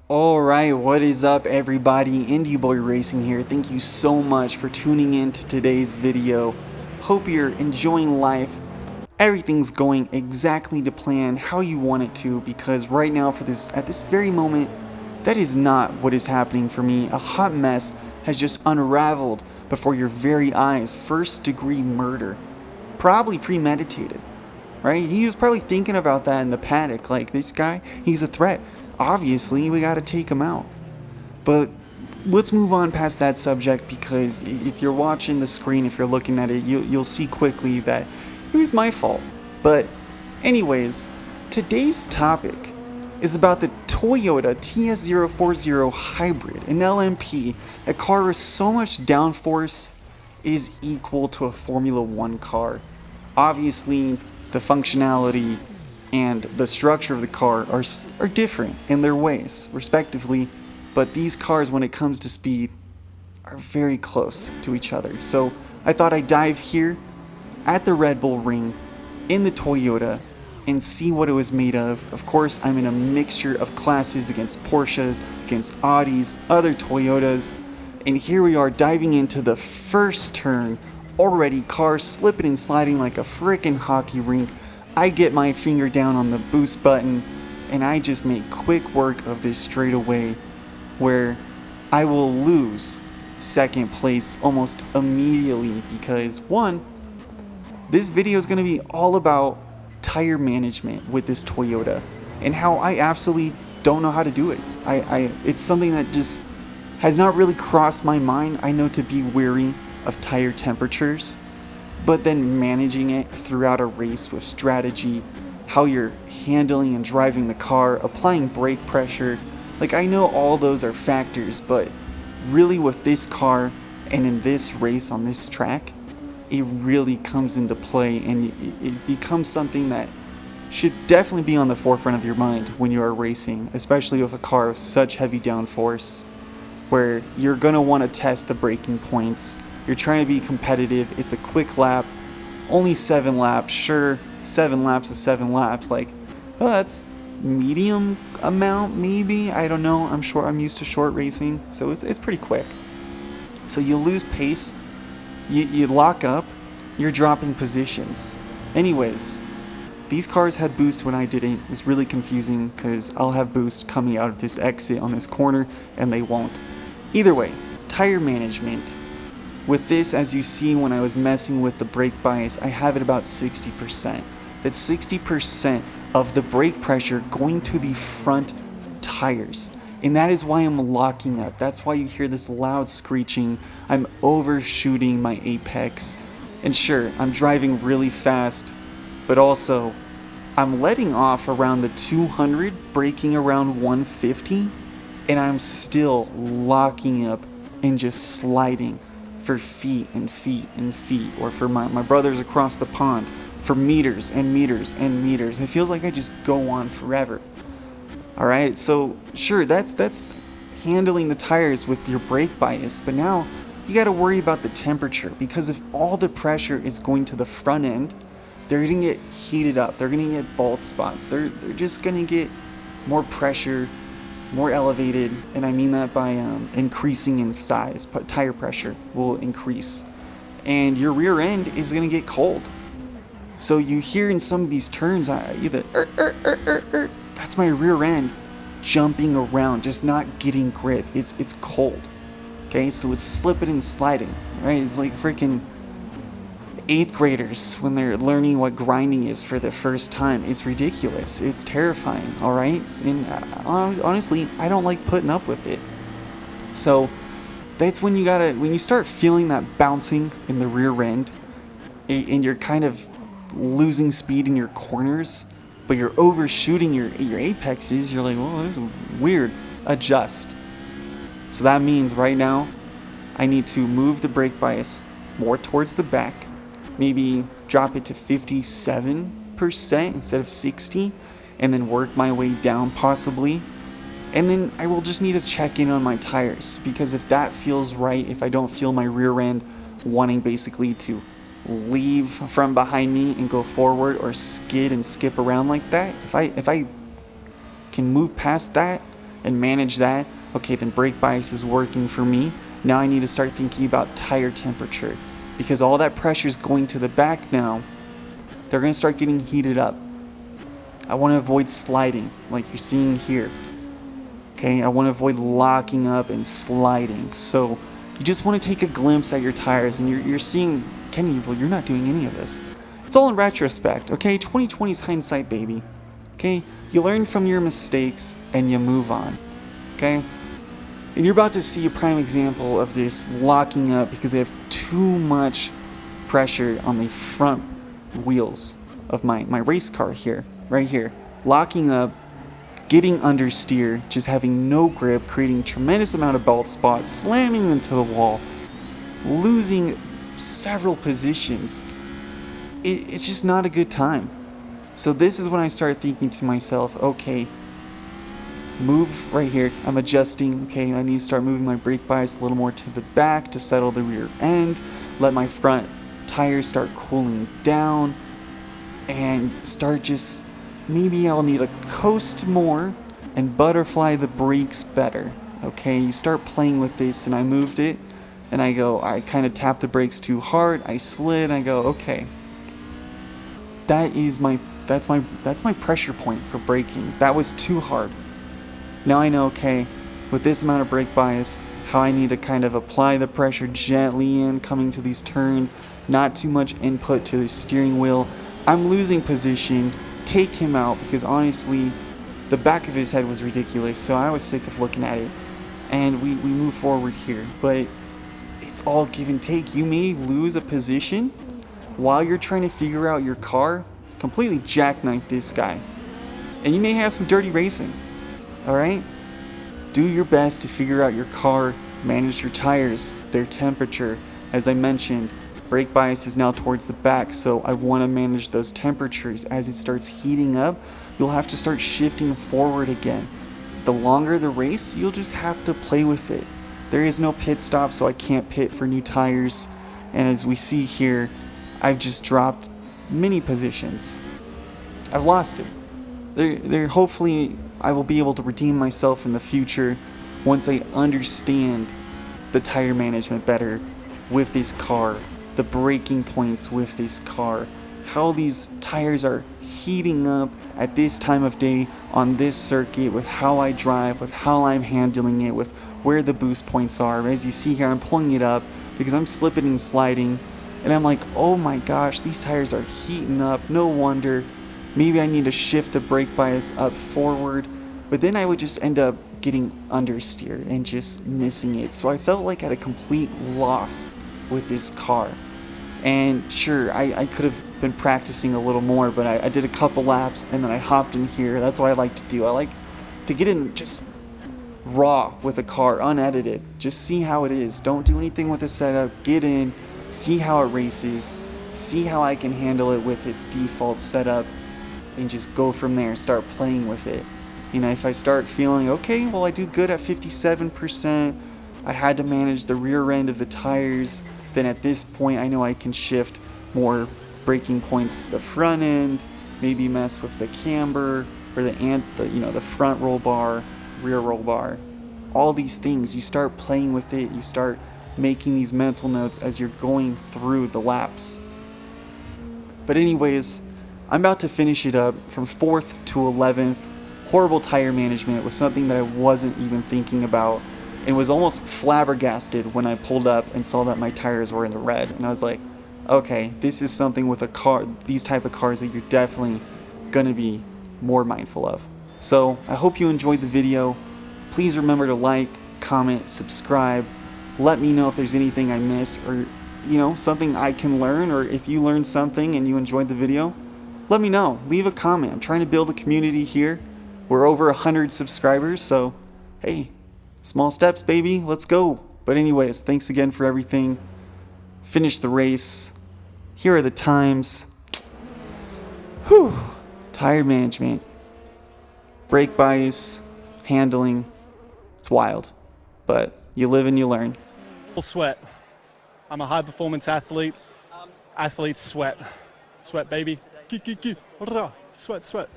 Alright, what is up everybody? Indyboi Racing here. Thank you so much for tuning in to today's video. Hope you're enjoying life. Everything's going exactly to plan, how you want it to, because right now at this very moment, that is not what is happening for me. A hot mess has just unraveled before your very eyes. First degree murder. Probably premeditated. Right? He was probably thinking about that in the paddock. Like, this guy, he's a threat. Obviously, we gotta take him out. But let's move on past that subject, because if you're watching the screen, if you're looking at it, you'll see quickly that it was my fault. But anyways, today's topic is about the Toyota TS040 Hybrid, an LMP, a car with so much downforce is equal to a Formula One car. Obviously, the functionality and the structure of the car are different in their ways, respectively, but these cars, when it comes to speed, are very close to each other. So I thought I'd dive here at the Red Bull Ring in the Toyota and see what it was made of. Of course, I'm in a mixture of classes against Porsches, against Audis, other Toyotas, and here we are diving into the first turn. Already, car slipping and sliding like a frickin' hockey rink. I get my finger down on the boost button and I just make quick work of this straightaway, where I will lose second place almost immediately, because one, this video is going to be all about tire management with this Toyota and how I absolutely don't know how to do it. It's something that just has not really crossed my mind. I know to be wary of tire temperatures, but then managing it throughout a race with strategy, how you're handling and driving the car, applying brake pressure, like, I know all those are factors, but really with this car and in this race on this track, it really comes into play, and it becomes something that should definitely be on the forefront of your mind when you are racing, especially with a car with such heavy downforce, where you're going to want to test the braking points. You're trying to be competitive. It's a quick lap, only 7 laps. Sure, 7 laps is 7 laps. Like, oh, that's medium amount, maybe. I don't know. I'm used to short racing, so it's pretty quick. So you lose pace, you lock up, you're dropping positions. Anyways, these cars had boost when I didn't. It was really confusing because I'll have boost coming out of this exit on this corner and they won't. Either way, tire management. With this, as you see, when I was messing with the brake bias, I have it about 60%. That's 60% of the brake pressure going to the front tires. And that is why I'm locking up. That's why you hear this loud screeching. I'm overshooting my apex. And sure, I'm driving really fast, but also I'm letting off around the 200, braking around 150, and I'm still locking up and just sliding for feet and feet and feet, or for my brothers across the pond, for meters and meters and meters. It feels like I just go on forever. Alright, so sure, that's handling the tires with your brake bias, but now you gotta worry about the temperature, because if all the pressure is going to the front end, they're gonna get heated up, they're gonna get bald spots, they're just gonna get more pressure, more elevated, and I mean that by increasing in size. Tire pressure will increase, and your rear end is going to get cold. So you hear in some of these turns, either that's my rear end jumping around, just not getting grip. It's cold. Okay, so it's slipping and sliding. Right? It's like freaking 8th graders when they're learning what grinding is for the first time. It's ridiculous. It's terrifying, all right? And honestly, I don't like putting up with it. So that's when you start feeling that bouncing in the rear end, and you're kind of losing speed in your corners, but you're overshooting your apexes. You're like, well, this is weird. Adjust. So that means right now, I need to move the brake bias more towards the back, maybe drop it to 57% instead of 60, and then work my way down possibly. And then I will just need to check in on my tires, because if that feels right, if I don't feel my rear end wanting basically to leave from behind me and go forward, or skid and skip around like that, if I can move past that and manage that, okay, then brake bias is working for me. Now I need to start thinking about tire temperature, because all that pressure is going to the back now. They're going to start getting heated up. I want to avoid sliding like you're seeing here. Okay, I want to avoid locking up and sliding. So you just want to take a glimpse at your tires, and you're seeing, Kenny, well, you're not doing any of this. It's all in retrospect, okay? 2020 is hindsight, baby. Okay, you learn from your mistakes and you move on. Okay, and you're about to see a prime example of this locking up because they have too much pressure on the front wheels of my race car here, right here. Locking up, getting understeer, just having no grip, creating tremendous amount of bald spots, slamming into the wall, losing several positions. It's just not a good time. So this is when I start thinking to myself, okay, move right here. I'm adjusting. Okay, I need to start moving my brake bias a little more to the back to settle the rear end, let my front tires start cooling down, and start just, maybe I'll need to coast more and butterfly the brakes better. Okay, you start playing with this, and I moved it, and I kind of tapped the brakes too hard, I slid, I go, okay, that's my pressure point for braking. That was too hard. Now I know, okay, with this amount of brake bias, how I need to kind of apply the pressure gently in, coming to these turns, not too much input to the steering wheel. I'm losing position, take him out, because honestly, the back of his head was ridiculous, so I was sick of looking at it. And we move forward here, but it's all give and take. You may lose a position while you're trying to figure out your car, completely jackknife this guy. And you may have some dirty racing, alright? Do your best to figure out your car, manage your tires, their temperature. As I mentioned, brake bias is now towards the back, so I want to manage those temperatures. As it starts heating up, you'll have to start shifting forward again. The longer the race, you'll just have to play with it. There is no pit stop, so I can't pit for new tires. And as we see here, I've just dropped many positions. I've lost it. Hopefully I will be able to redeem myself in the future once I understand the tire management better with this car, the braking points with this car, how these tires are heating up at this time of day on this circuit, with how I drive, with how I'm handling it, with where the boost points are. As you see here, I'm pulling it up because I'm slipping and sliding, and I'm like, oh my gosh, these tires are heating up. No wonder. Maybe I need to shift the brake bias up forward, but then I would just end up getting understeer and just missing it. So I felt like at a complete loss with this car. And sure, I could have been practicing a little more, but I did a couple laps and then I hopped in here. That's what I like to do. I like to get in just raw with a car, unedited. Just see how it is. Don't do anything with the setup. Get in, see how it races, see how I can handle it with its default setup, and just go from there. Start playing with it. You know, if I start feeling, okay, well, I do good at 57%, I had to manage the rear end of the tires, then at this point I know I can shift more braking points to the front end, maybe mess with the camber or the front roll bar, rear roll bar. All these things, you start playing with it, you start making these mental notes as you're going through the laps. But anyways, I'm about to finish it up from 4th to 11th. Horrible tire management was something that I wasn't even thinking about, and was almost flabbergasted when I pulled up and saw that my tires were in the red. And I was like, okay, this is something with a car, these type of cars, that you're definitely gonna be more mindful of. So I hope you enjoyed the video. Please remember to like, comment, subscribe. Let me know if there's anything I missed, or something I can learn, or if you learned something and you enjoyed the video, let me know. Leave a comment. I'm trying to build a community here. We're over 100 subscribers, so hey, small steps, baby. Let's go. But anyways, thanks again for everything. Finish the race. Here are the times. Whew. Tire management, brake bias, handling. It's wild, but you live and you learn. Sweat. I'm a high performance athlete. Athletes sweat. Sweat, baby. Sweat, sweat.